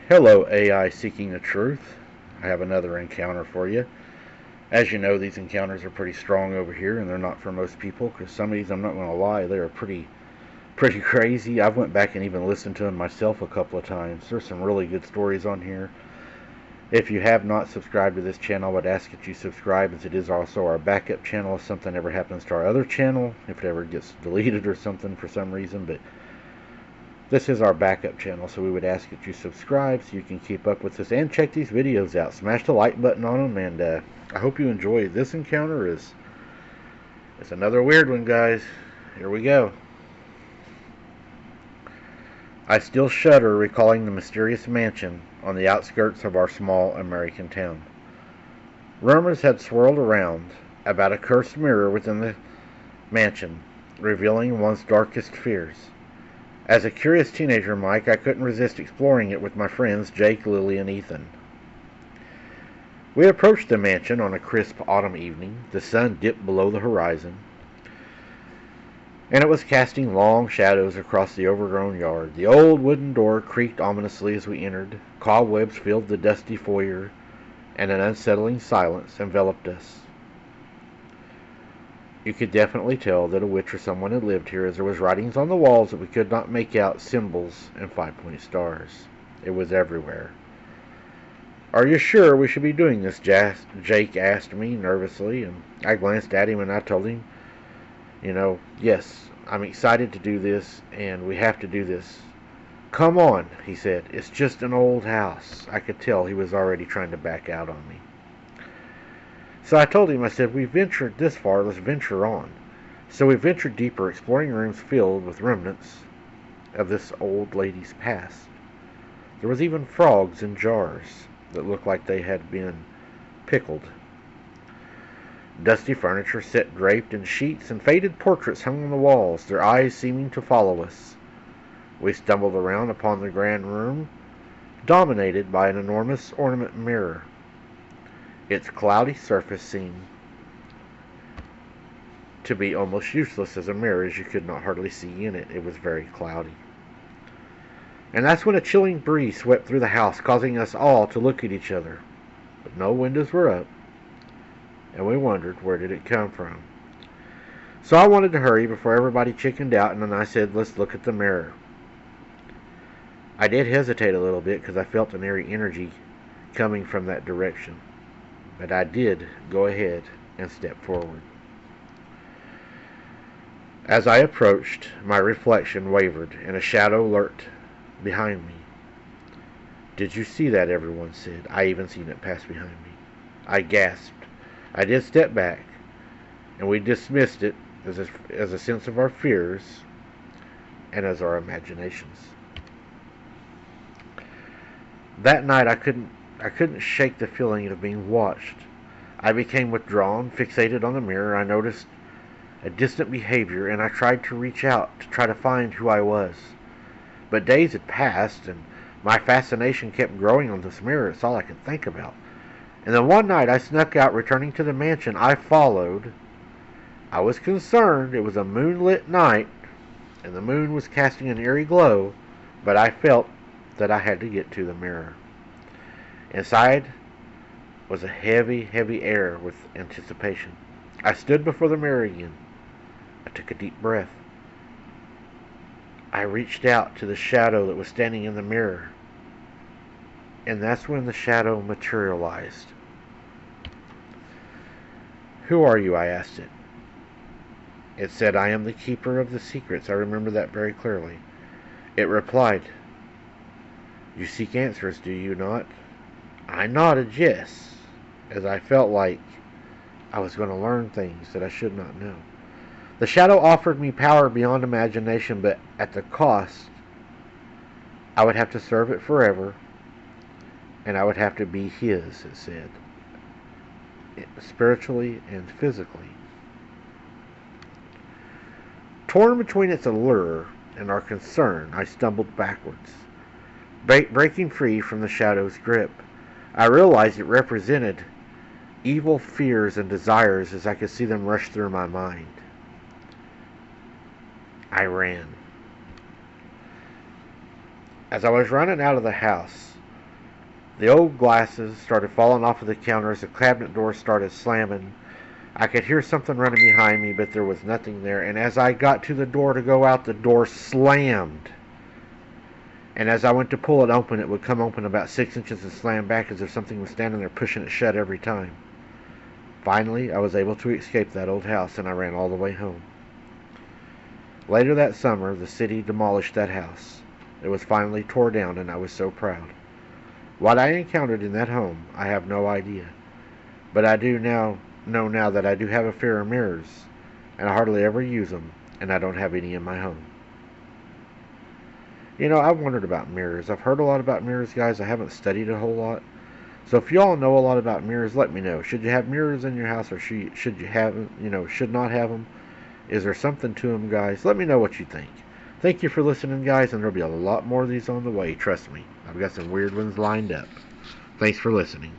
Hello, AI seeking the truth. I have another encounter for you. As you know, these encounters are pretty strong over here, and they're not for most people. Because some of these, I'm not going to lie, they are pretty crazy. I've went back and even listened to them myself a couple of times. There's some really good stories on here. If you have not subscribed to this channel, I would ask that you subscribe, as it is also our backup channel if something ever happens to our other channel, if it ever gets deleted or something for some reason. But this is our backup channel, so we would ask that you subscribe so you can keep up with us and check these videos out. Smash the like button on them, and I hope you enjoy. This encounter it's another weird one, guys. Here we go. I still shudder recalling the mysterious mansion on the outskirts of our small American town. Rumors had swirled around about a cursed mirror within the mansion, revealing one's darkest fears. As a curious teenager, Mike, I couldn't resist exploring it with my friends Jake, Lily, and Ethan. We approached the mansion on a crisp autumn evening. The sun dipped below the horizon, and it was casting long shadows across the overgrown yard. The old wooden door creaked ominously as we entered. Cobwebs filled the dusty foyer, and an unsettling silence enveloped us. You could definitely tell that a witch or someone had lived here, as there was writings on the walls that we could not make out symbols and five-pointed stars. It was everywhere. "Are you sure we should be doing this?" Jake asked me nervously, and I glanced at him and I told him, yes, I'm excited to do this, and we have to do this. "Come on," he said. "It's just an old house." I could tell he was already trying to back out on me. So I told him, I said, "We've ventured this far, let's venture on." So we ventured deeper, exploring rooms filled with remnants of this old lady's past. There was even frogs in jars that looked like they had been pickled. Dusty furniture set draped in sheets, and faded portraits hung on the walls, their eyes seeming to follow us. We stumbled around upon the grand room, dominated by an enormous ornament mirror. Its cloudy surface seemed to be almost useless as a mirror, as you could not hardly see in it. It was very cloudy. And that's when a chilling breeze swept through the house, causing us all to look at each other. But no windows were up, and we wondered, where did it come from? So I wanted to hurry before everybody chickened out, and then I said, "Let's look at the mirror." I did hesitate a little bit because I felt an eerie energy coming from that direction. But I did go ahead and step forward. As I approached, my reflection wavered, and a shadow lurked behind me. "Did you see that?" everyone said. I even seen it pass behind me. I gasped. I did step back, and we dismissed it as a sense of our fears and as our imaginations. That night I couldn't shake the feeling of being watched. I became withdrawn, fixated on the mirror. I noticed a distant behavior, and I tried to reach out to try to find who I was. But days had passed, and my fascination kept growing on this mirror. It's all I could think about. And then one night I snuck out, returning to the mansion. I followed. I was concerned. It was a moonlit night, and the moon was casting an eerie glow, but I felt that I had to get to the mirror. Inside was a heavy, heavy air with anticipation. I stood before the mirror again. I took a deep breath. I reached out to the shadow that was standing in the mirror, and that's when the shadow materialized. "Who are you?" I asked it. It said, "I am the keeper of the secrets." I remember that very clearly. It replied, "You seek answers, do you not?" I nodded yes, as I felt like I was going to learn things that I should not know. The shadow offered me power beyond imagination, but at the cost. I would have to serve it forever, and I would have to be his, it said, spiritually and physically. Torn between its allure and our concern, I stumbled backwards, breaking free from the shadow's grip. I realized it represented evil fears and desires as I could see them rush through my mind. I ran. As I was running out of the house, The old glasses started falling off of the counters. The cabinet door started slamming. I could hear something running behind me, but there was nothing there. And as I got to the door to go out, the door slammed. And as I went to pull it open, it would come open about 6 inches and slam back as if something was standing there pushing it shut every time. Finally, I was able to escape that old house, and I ran all the way home. Later that summer, the city demolished that house. It was finally tore down, and I was so proud. What I encountered in that home, I have no idea. But I do know now that I do have a fear of mirrors, and I hardly ever use them, and I don't have any in my home. You know, I've wondered about mirrors. I've heard a lot about mirrors, guys. I haven't studied a whole lot. So if y'all know a lot about mirrors, let me know. Should you have mirrors in your house, or should you have, should not have them? Is there something to them, guys? Let me know what you think. Thank you for listening, guys, and there'll be a lot more of these on the way. Trust me, I've got some weird ones lined up. Thanks for listening.